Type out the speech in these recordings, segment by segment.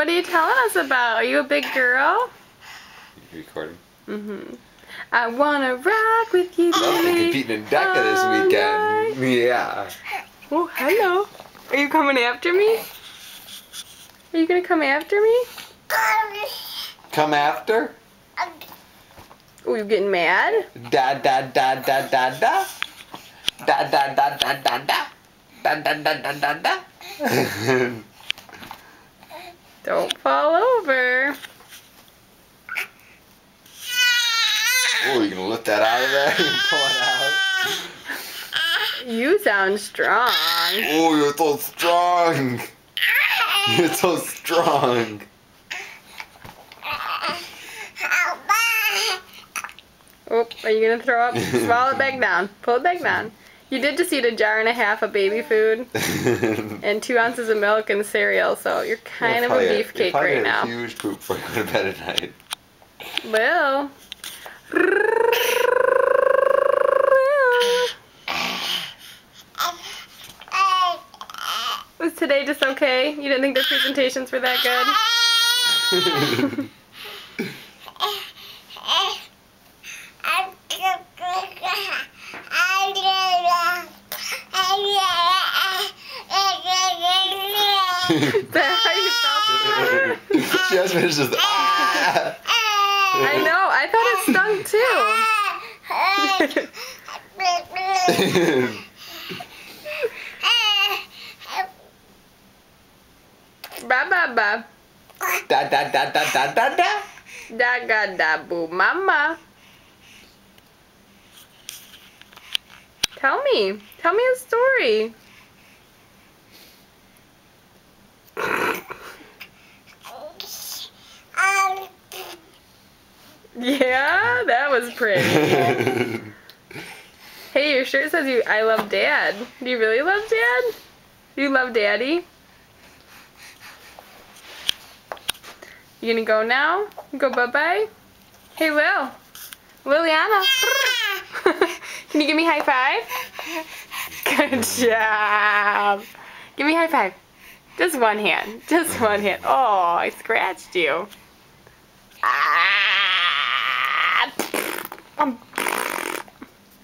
What are you telling us about? Are you a big girl? You recording? Mm-hmm. I wanna rock with you, I'll be Billy. competing in DECA this weekend. Yeah. Oh, hello. Are you coming after me? Are you gonna come after me? Come after? Oh, you getting mad? Da da da da da da. Da da da da da da. Da da da da da da. Don't fall over. Oh, you gonna lift that out of there and pull it out? You sound strong. Oh, you're so strong. You're so strong. Oh, are you gonna throw up? Swallow it back down. Pull it back down. You did just eat 1.5 jars of baby food and 2 ounces of milk and cereal, so you're kind of a beefcake right now. You're huge poop before you go to bed at night. Well. Was today just okay? You didn't think the presentations were that good? Is that how you felt? She has finished with ah! I know, I thought it stung too. Ba ba ba. Da da da da da da da. Da ga da boo mama. Tell me a story. Yeah, that was pretty. Hey, your shirt says I love Dad. Do you really love Dad? Do you love Daddy? You gonna go now? Go bye-bye? Hey, Liliana. Can you give me a high five? Good job. Give me a high five. Just one hand. Just one hand. Oh, I scratched you.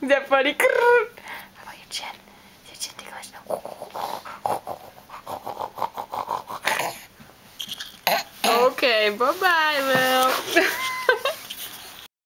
Is that funny? How about your chin? Is your chin ticklish? Okay, bye-bye, Lil.